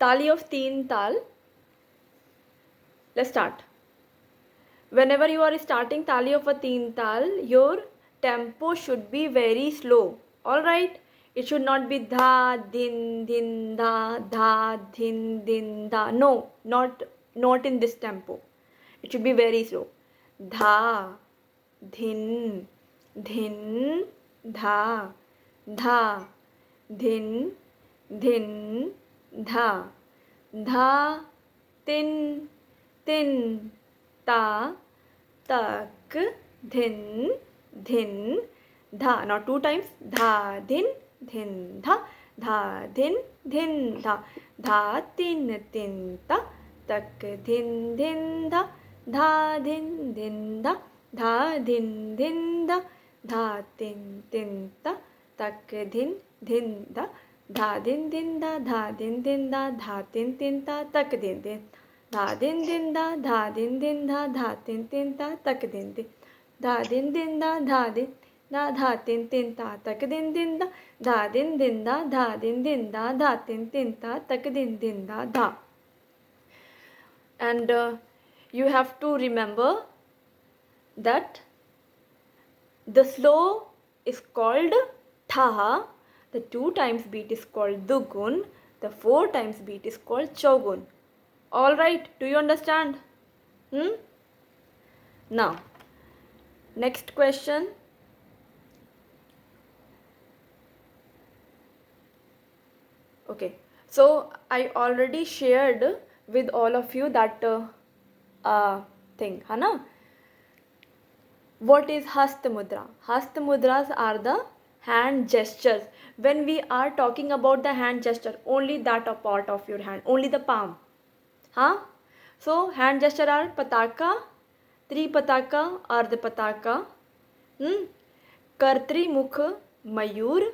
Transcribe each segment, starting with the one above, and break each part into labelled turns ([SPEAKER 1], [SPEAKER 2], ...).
[SPEAKER 1] Tali of Teen Tal. Let's start. Whenever you are starting Tali of a Teen Tal, your tempo should be very slow. Alright? It should not be dha, din, din, dha, din, din, dha. No, not in this tempo. It should be very slow. Dha, din, din, dha, dha, din, din, dha, dha, tin, tin, ta, tak, dhin, dhin, dha. Now 2 times. Dha, dhin, dhin, dha, dha, dhin, dhin, dha, dha, tin, tin, ta, tak, dhin, dhin, dha, dha, dhin, dhin, da, dha, dhin, dhin, da, dha, tin, tin, ta, tak, dhin, dhin, da, dha, dhin, dhin, da, dha, dhin, dhin, da, dha, tin, tin, ta, tak, dhin, dhin. Dha din din da, dha din din da, dha tin tin ta, tak din din. Dha din din da, dha din da, dha tin tin ta, tak din din da, dha din din da, dha din din da, dha tin tin ta, tak din din da, dha. And you have to remember that the slow is called tha, the 2 times beat is called dugun, the 4 times beat is called chaugun. All right, do you understand? Now, next question. Okay, so I already shared with all of you that thing, है ना? What is Hasta Mudra? Hasta Mudras are the hand gestures. When we are talking about the hand gesture, only that a part of your hand, only the palm. Huh? So hand gesture are pataka, Tripataka, Ardhapataka, Kartrimukh, Mayur,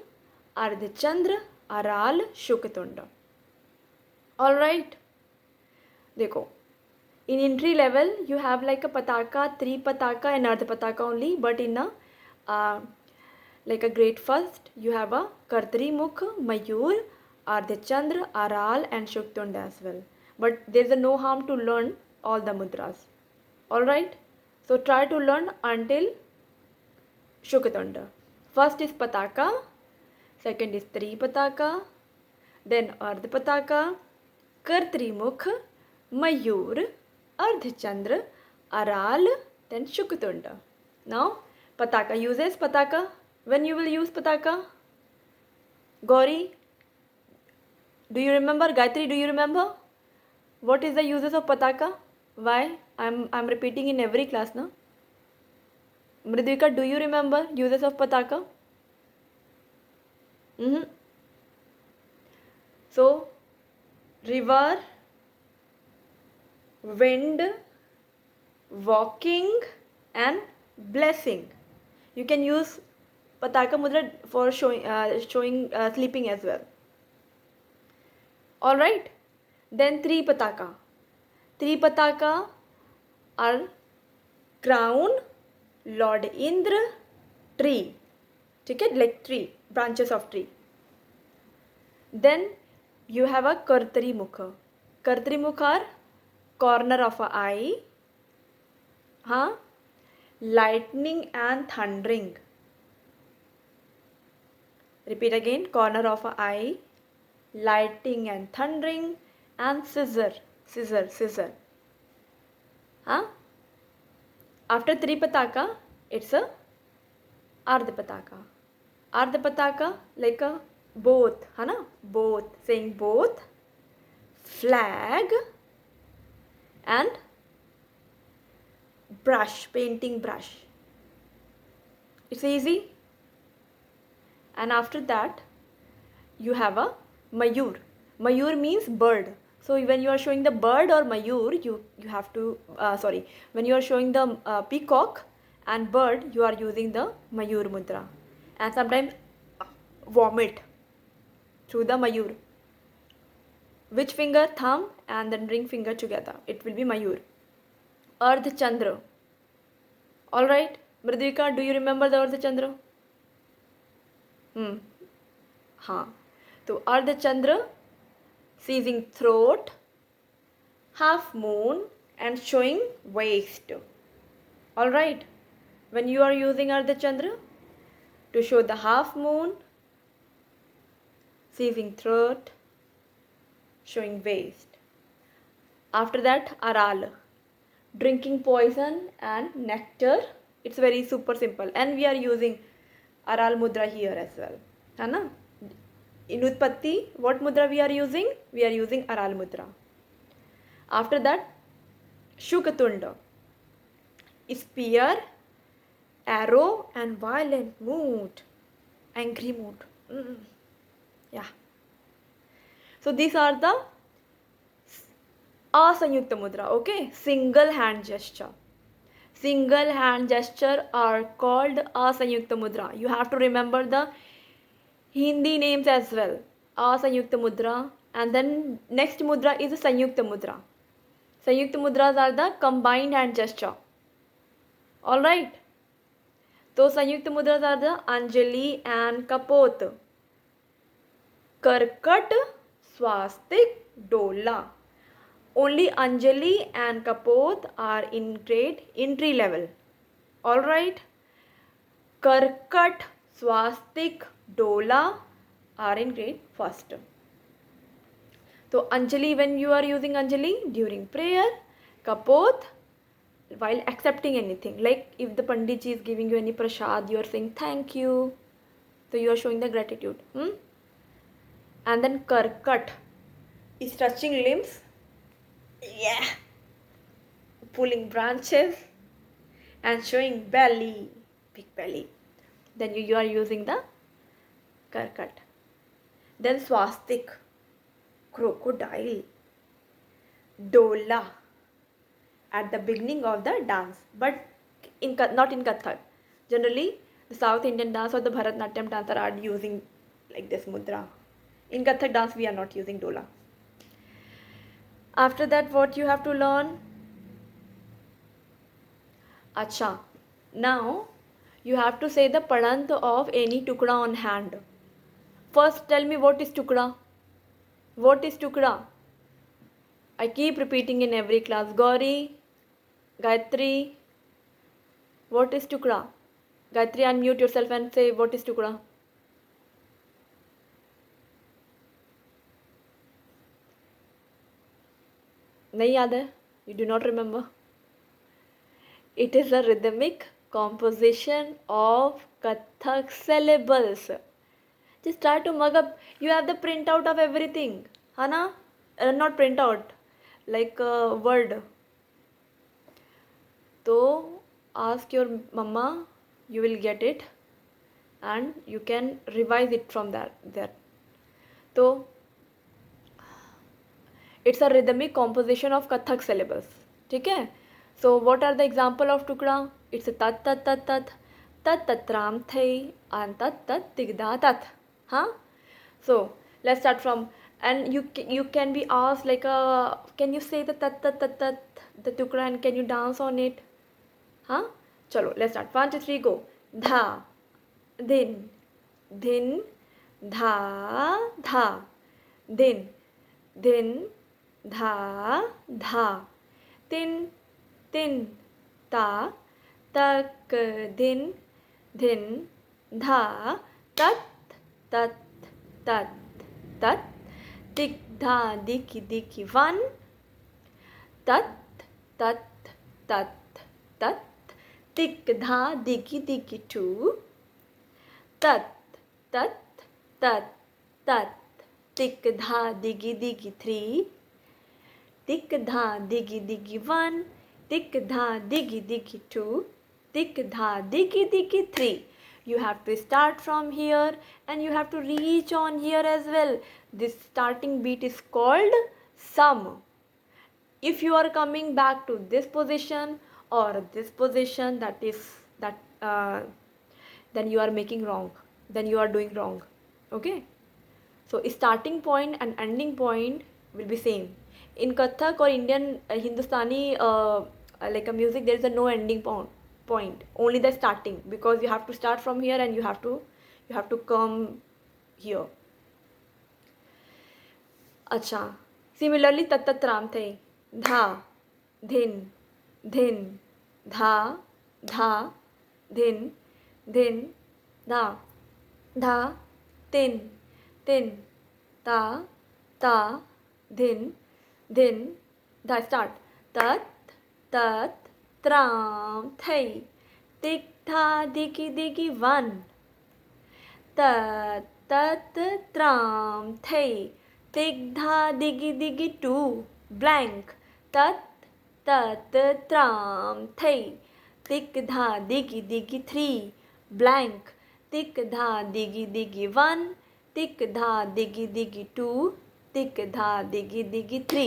[SPEAKER 1] Ardhachandra, Aral, Shukatunda. Alright. देखो, in entry level you have like a pataka, Tripataka and Ardhapataka only, but in a like a grade first you have a Kartrimukh, Mayur, Ardhachandra, Aral and Shuktunda as well. But there is no harm to learn all the mudras. Alright. So try to learn until Shukatunda. First is Pataka, second is Tripataka, then Ardhapataka, Kartrimukh, Mayur, Ardhachandra, Aral, then Shukatunda. Now, Pataka uses Pataka. When you will use Pataka? Gauri, do you remember? Gayatri, do you remember? What is the uses of Pataka? Why? I'm repeating in every class now. Mridvika, do you remember uses of Pataka? So, river, wind, walking and blessing. You can use Pataka Mudra for showing sleeping as well. Alright. Then Tripataka. Tripataka are crown, Lord Indra, tree. Okay, like tree, branches of tree. Then you have a Kartrimukha. Kartrimukha are corner of a eye, lightning and thundering. Repeat again, corner of a eye, lightning and thundering, and scissor. After Tripataka, it's a Ardhapataka. Ardhapataka like a both, both, saying both, flag and brush, painting brush. It's easy. And after that, you have a Mayur. Mayur means bird. So when you are showing the bird or Mayur, you have to, when you are showing the peacock and bird, you are using the Mayur Mudra. And sometimes vomit through the Mayur. Which finger? Thumb and then ring finger together. It will be Mayur. Ardh Chandra. Alright. Mridvika, do you remember the Ardh Chandra? हाँ, तो अर्धचंद्र seizing throat, half moon, and showing waist. Alright, when you are using Ardha Chandra to show the half moon, seizing throat, showing waist. After that, Aral, drinking poison and nectar. It's very super simple, and we are using Aral Mudra here as well. है ना? In Utpatti, what mudra we are using? We are using Aral Mudra. After that, Shukatunda, spear, arrow, and violent mood, angry mood. Yeah. So these are the Asanyukta Mudra, okay? Single hand gesture. Single hand gesture are called Asanyukta Mudra. You have to remember the Hindi names as well. Asanyukta Mudra, and then next mudra is Sanyukta Mudra. Sanyukta Mudras are the combined hand gesture. Alright. So Sanyukta Mudras are the Anjali and Kapot. Karkat, Swastik, Dola. Only Anjali and Kapot are in grade entry level. Alright. Karkat, Swastik, Dola are in grade first. So Anjali, when you are using Anjali during prayer, Kapot while accepting anything, like if the Panditji is giving you any prasad, you are saying thank you, so you are showing the gratitude. And then Karkat is touching limbs, yeah, pulling branches and showing belly, big belly. Then you are using the Karkat. Then Swastik, crocodile. Dola, at the beginning of the dance, but not in Kathak. Generally, the South Indian dance or the Bharatnatyam dancer are using like this mudra. In Kathak dance, we are not using Dola. After that, what you have to learn? Acha. Now, you have to say the padant of any tukda on hand. First, tell me what is tukda. What is tukda? I keep repeating in every class. Gauri, Gayatri, what is tukda? Gayatri, unmute yourself and say what is tukda. Nahi yaad hai? You do not remember? It is a rhythmic composition of Kathak syllables. Just try to mug up. You have the printout of everything. Hana? Not printout. Like a word. So ask your mama. You will get it. And you can revise it from there. So it's a rhythmic composition of Kathak syllables. Okay? So what are the example of tukda? It's a tat tat tat tat, tat tat ram thai, and tat tat tigda tat. Huh? So let's start from, and you can be asked like can you say the tat tat tat tat, the tukda, and can you dance on it? Huh? Chalo, let's start. 1, 2, 3, go. Dha, din, din, dha, dha, din, din, dha, dha, tin, tin, ta, tak, din, din, dha, tat, tat, tat, tat, tik, dha, diki, diki, 1, tat, tat, tat, tat, tik, dha, diki, diki, 2, tat, tat, tat, tat, tik, dha, digi, digi, 3, tik, dha, digi, digi, 1, tik, dha, digi, digi, 2, tik, dha, digi, digi, 3. You have to start from here and you have to reach on here as well. This starting beat is called sum. If you are coming back to this position or this position, then you are making wrong. Then you are doing wrong. Okay? So starting point and ending point will be same. In Kathak or Indian Hindustani like a music, there is a no ending point, only the starting, because you have to start from here and you have to come here. अच्छा, similarly तत तत राम थे, धा धिन धिन धा धा धिन धिन धा धा तिन तिन ता ता धिन धिन धा स्टार्ट तत तत त्राम थई तिक था दिकी दिकी वन तत तत त्राम थई तिक धा दिगी दिगी टू ब्लैंक तत तत त्राम थई तिक धा दिगी दिगी थ्री ब्लैंक तिक धा दिगी दिगी वन तिक धा दिगी दिगी टू तिक धा दिगी दिगी three.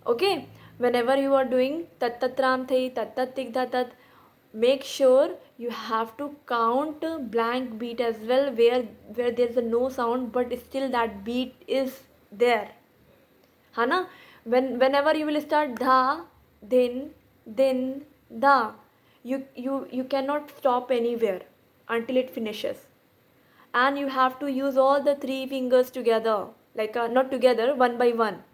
[SPEAKER 1] Okay, whenever you are doing tat tat ram thai tat tat tik dha tat, make sure you have to count blank beat as well, where there is a no sound but still that beat is there, है ना. Whenever you will start dha din da, you cannot stop anywhere until it finishes, and you have to use all the three fingers together, like not together, one by one.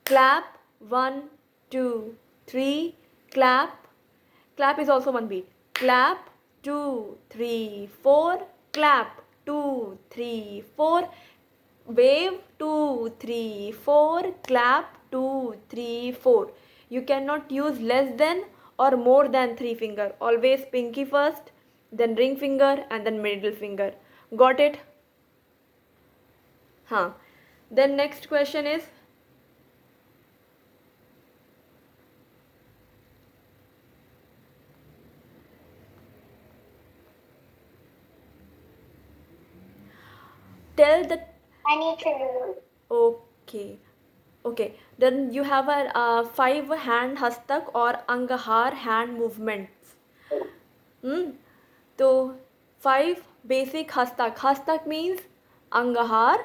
[SPEAKER 1] Clap, 1 2 3, clap. Clap is also one beat. Clap, 2 3 4, clap, 2 3 4, wave, 2 3 4, clap, 2 3 4. You cannot use less than or more than 3 finger. Always pinky first, then ring finger, and then middle finger. Got it? Huh. Then next question is, tell the.
[SPEAKER 2] I need to know.
[SPEAKER 1] Okay. Okay. Then you have a 5 hand hastak or angahar hand movements. So 5 basic hastak. Hastak means angahar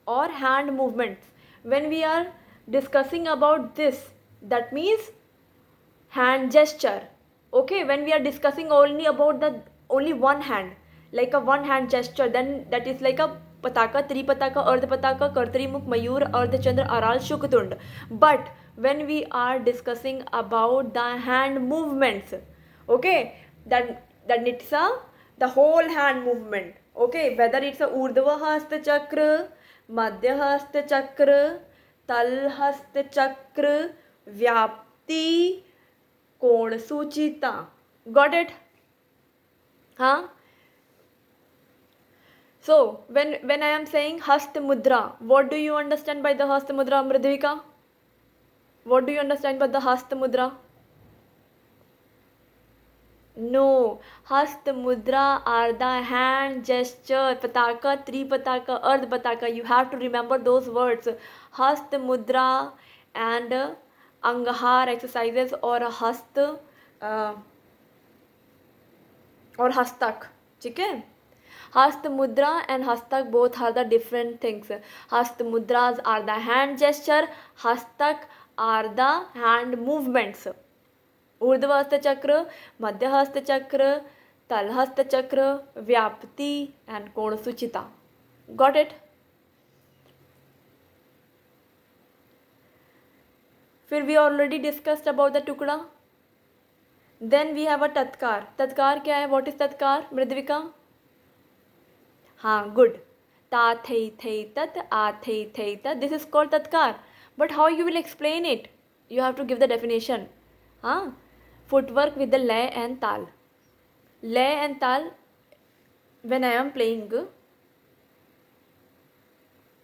[SPEAKER 1] or hand movements. When we are discussing about this, that means hand gesture. Okay, when we are discussing only about the only one hand, like a one hand gesture, then that is like a pataka, tripataka, ardhapataka, kartrimukh, mayur, ardhachandra, aral, shukatund. But when we are discussing about the hand movements, okay, that it's a the whole hand movement. Okay, whether it's a urdhva hasta chakra, madhya hasta chakra, tal hasta chakra, vyapti, कोण सूचिता. Got it? Huh? So when I am saying hasta mudra, what do you understand by the hasta mudra, Mridvika? What do you understand by the hasta mudra? No, hasta mudra are the hand gesture, pataka, tripataka, ardhpataka. You have to remember those words. Hasta mudra and angahar exercises, or hasta or hastak. ठीक है? Hasta mudra and hastak both are the different things. Hasta mudras are the hand gesture, hastak are the hand movements. ऊर्ध्व हस्त चक्र, मध्य हस्त चक्र, तल हस्त चक्र, व्याप्ति and कोण सूचिता. Got it? फिर we already discussed about the टुकड़ा. Then we have a तत्कार. तत्कार क्या है? What is तत्कार, मृदविका? हाँ, good. ता थई थई tat, आ थई थई tat. This is called tatkar. But how you will explain it? You have to give the definition. हाँ, footwork with the lay and tal. Lay and tal. When I am playing,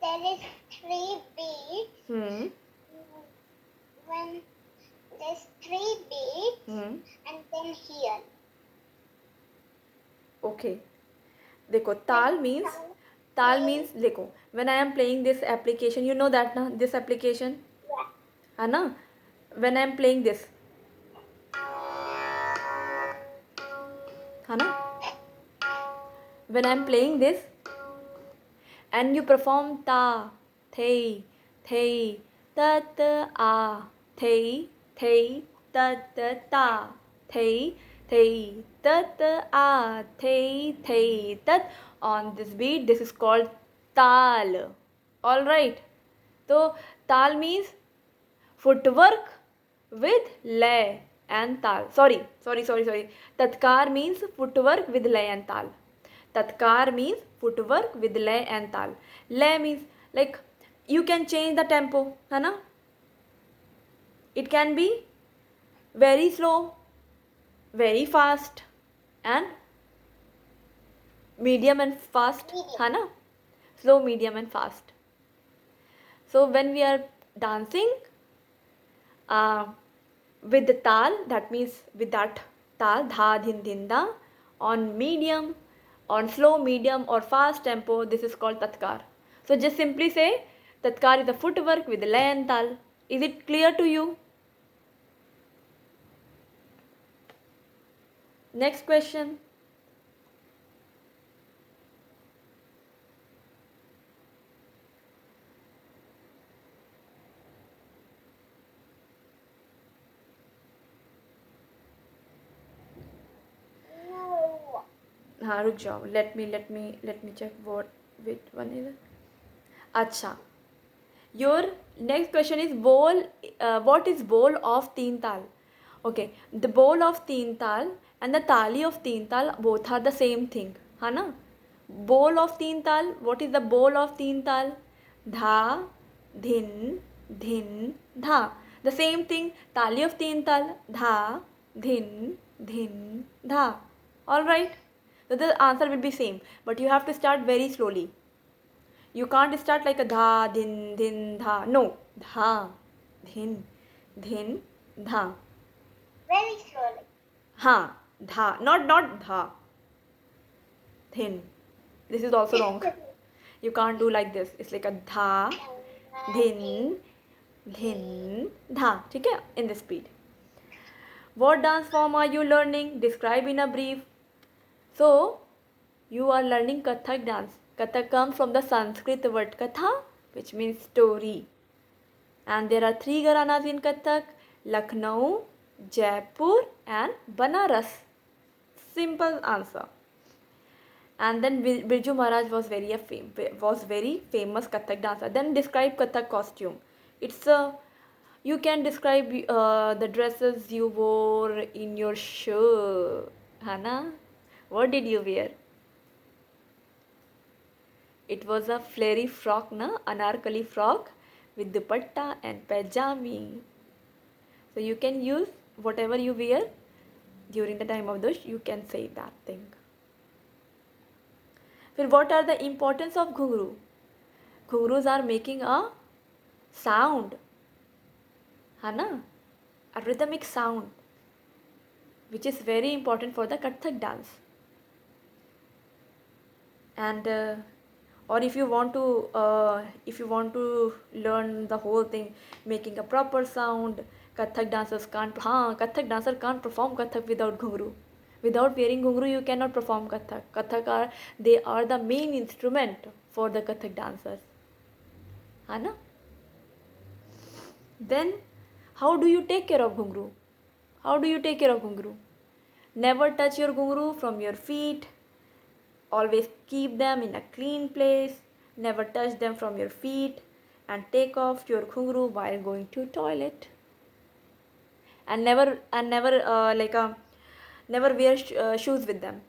[SPEAKER 2] There is 3 beats. When there's 3 beats, and then here.
[SPEAKER 1] Okay. देखो ताल means देखो, when I am playing this application, you know that ना, this application,
[SPEAKER 2] Yeah.
[SPEAKER 1] है ना, when I am playing this, है ना, when I am playing this and you perform ta, thei, thei, tat, a, thei, thei, tat, ta, thei, thei, tat, a, thei, thei, tat. On this beat, this is called tal. All right. So tal means footwork with lay and tal. Sorry. Tatkar means footwork with lay and tal. Tatkar means footwork with lay and tal. Lay means like you can change the tempo, है ना? It can be very slow, very fast, and medium and fast, है ना? Slow, medium, and fast. So when we are dancing with the tal, that means with that tal, dha, dhin, din, da, on medium, on slow, medium, or fast tempo, this is called tatkar. So just simply say tatkar is the footwork with the lay and tal. Is it clear to you? Next question.
[SPEAKER 2] No.
[SPEAKER 1] हाँ रुक जाओ. Let me check which one is it. अच्छा. Your next question is bowl. What is bowl of teen tal? Okay, the bowl of teen tal and the tali of teen tal both are the same thing, है ना? Bowl of teen tal. What is the bowl of teen tal? Dha, dhin, dhin, dha. The same thing. Tali of teen tal. Dha, dhin, dhin, dha. All right. So the answer will be same, but you have to start very slowly. You can't start like a dha, din, din, dha. No, dha, din, din, dha.
[SPEAKER 2] Very slowly.
[SPEAKER 1] Ha, dha, not dha. Din. This is also wrong. You can't do like this. It's like a dha, din, din, dha. ठीक है? In this speed. What dance form are you learning? Describe in a brief. So, you are learning Kathak dance. Kathak comes from the Sanskrit word katha, which means story. And there are 3 gharanas in Kathak: Lucknow, Jaipur, and Banaras. Simple answer. And then Birju Maharaj was very famous Kathak dancer. Then describe Kathak costume. It's you can describe the dresses you wore in your show. Hana, what did you wear? It was a flary frock, na? Anarkali frock with dupatta and pajami. So you can use whatever you wear during the time of Dush, you can say that thing. Then what are the importance of ghungru? Ghungrus are making a sound, है ना? A rhythmic sound, which is very important for the Kathak dance. And or if you want to learn the whole thing, making a proper sound, Kathak dancer can't perform Kathak without ghungru. Without wearing ghungru, you cannot perform Kathak. They are the main instrument for the Kathak dancers. है ना? Then, how do you take care of ghungru? How do you take care of ghungru? Never touch your ghungru from your feet. Always keep them in a clean place. Never touch them from your feet. And take off your ghungru while going to toilet. And never wear shoes with them.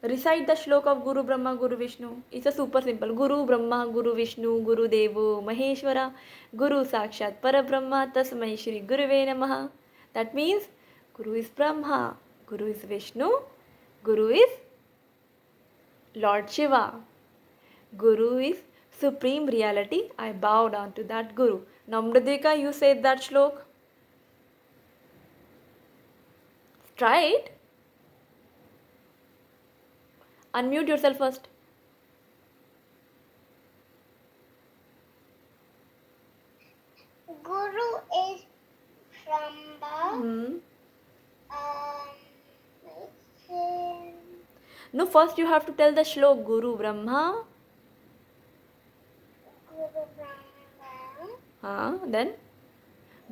[SPEAKER 1] Recite the shlok of Guru Brahma, Guru Vishnu. It's a super simple. Guru Brahma, Guru Vishnu, Guru Devo, Maheshwara, Guru Sakshat Parabrahma, Tasmai Shri Guruve Namaha. That means Guru is Brahma, Guru is Vishnu, Guru is Lord Shiva. Guru is supreme reality. I bow down to that Guru. Now Mridika, you said that shlok. Try it. Unmute yourself first.
[SPEAKER 2] Guru is Brahma.
[SPEAKER 1] No, first you have to tell the shlok. Guru Brahma.
[SPEAKER 2] Guru Brahma.
[SPEAKER 1] Then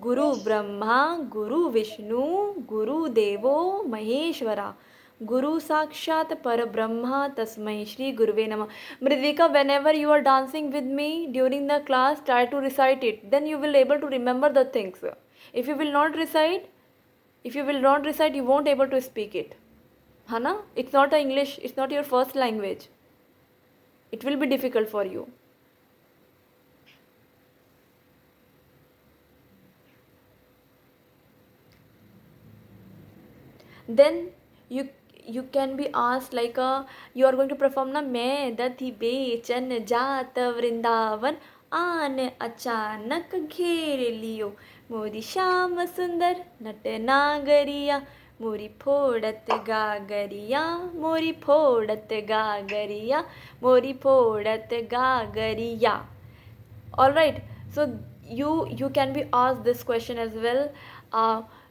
[SPEAKER 1] Guru Brahma, Guru Vishnu, Guru Devo, Maheshwara. Guru Sakshat Parabrahma Tasmai Shri Guruve Namah. Mridvika, whenever you are dancing with me during the class, try to recite it. Then you will able to remember the things. If you will not recite, you won't able to speak it. Hana? It's not a English. It's not your first language. It will be difficult for you. Then you can be asked like you are going to perform na मैं दधि बेचन जात वृंदावन आन अचानक घेर लियो मोरी श्याम सुंदर नट नागरिया मोरी फोड़त गागरिया मोरी फोड़त गागरिया मोरी फोड़त गागरिया. All right, so you can be asked this question as well.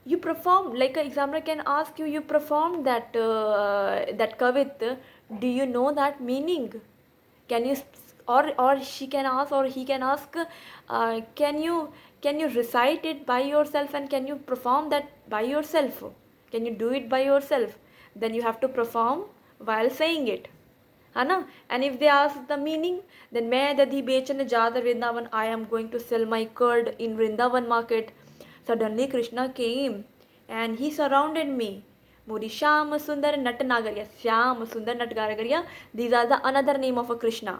[SPEAKER 1] You perform, like an examiner can ask you, you performed that kavit, do you know that meaning? Can you, or she can ask, or he can ask, can you recite it by yourself, and can you perform that by yourself? Can you do it by yourself? Then you have to perform while saying it. है ना? And if they ask the meaning, then मैं दधी बेचने जाता Vrindavan, I am going to sell my curd in Vrindavan market. Suddenly Krishna came and he surrounded me. Mori Shyam Sundar Natanagarya. Shyam Sundar Natanagarya. These are the another name of a Krishna.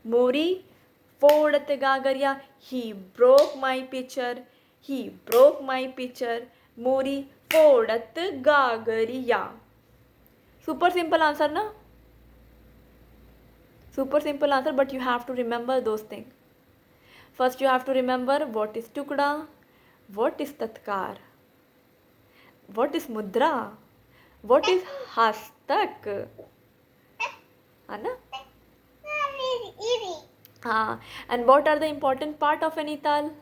[SPEAKER 1] Mori Fodat Gagarya. He broke my pitcher. He broke my pitcher. Mori Fodat Gagarya. Super simple answer, na? Super simple answer, but you have to remember those things. First you have to remember what is tukda, what is tatkar, what is mudra, what is hastak. Anna? And what are the important part of any tal?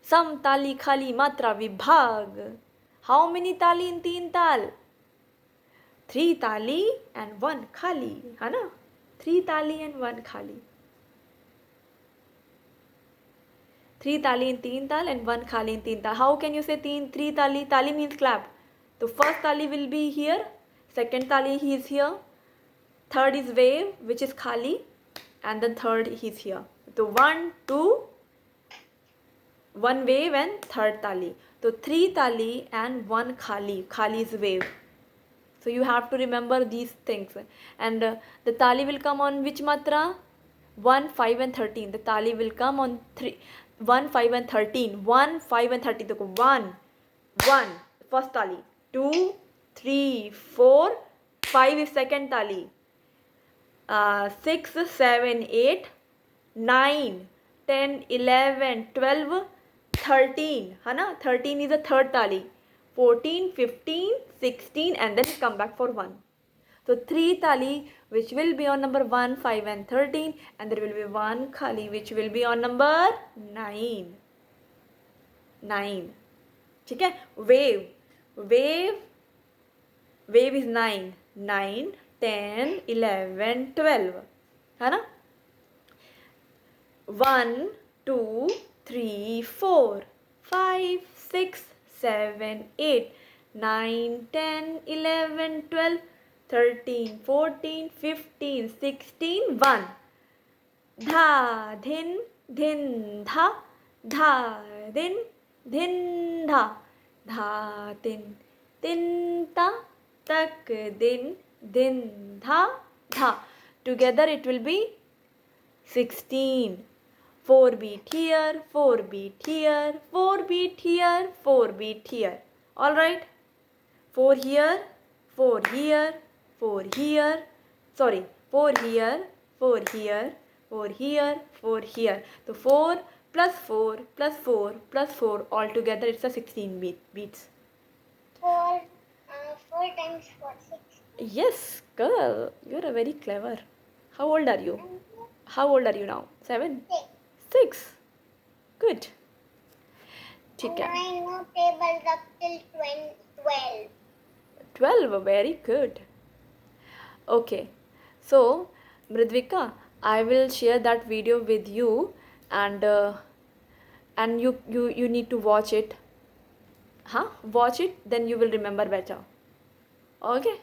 [SPEAKER 1] Sam, tali, khali, matra, vibhag. How many tali in teen tal? 3 tali and 1 khali. Anna? 3 tali and 1 khali. 3 tali in 3 tal and 1 khali in 3 tal. How can you say 3 tali? Tali means clap. So first tali will be here, second tali he is here, third is wave which is khali, and then third he is here. So 1, 2, 1 wave and third tali. So 3 tali and 1 khali. Khali is wave. So you have to remember these things. And the tali will come on which matra? 1, 5 and 13. The tali will come on 1, 5 and 13. 1, 5 and 13. So 1, 1, first tali. 2, 3, 4, 5 is second tali. 6, 7, 8, 9, 10, 11, 12, 13. Hana? 13 is the third tali. 14, 15, 16, and then come back for 1. So 3 tali which will be on number 1, 5 and 13, and there will be 1 khali which will be on number 9. 9. Okay? Wave. Wave is 9. 9, 10, 11, 12. Hai 1, 2, 3, 4, 5, 6, 7, 8, 9, 10, 11, 12, 13, 14, 15, 16, 1. Dha, dhin, dhin, dha, dha, din, dhin, dha, dha, din, din, ta, tak, din, din, dha, dha. Together it will be 16. 4 beat here, 4 beat here, 4 beat here, 4 beat here. Alright? 4 here, 4 here, 4 here. Sorry, 4 here, 4 here, 4 here, 4 here. So 4 plus 4 plus 4 plus 4 altogether it's a 16 beats.
[SPEAKER 2] 4 times 4, 6.
[SPEAKER 1] Yes, girl, you're a very clever. How old are you? How old are you now? 7? 6. Good. ठीक है.
[SPEAKER 2] I know tables up till 12.
[SPEAKER 1] 12, very good. Okay, so Mridvika, I will share that video with you, and you need to watch it. Watch it, then you will remember better. Okay.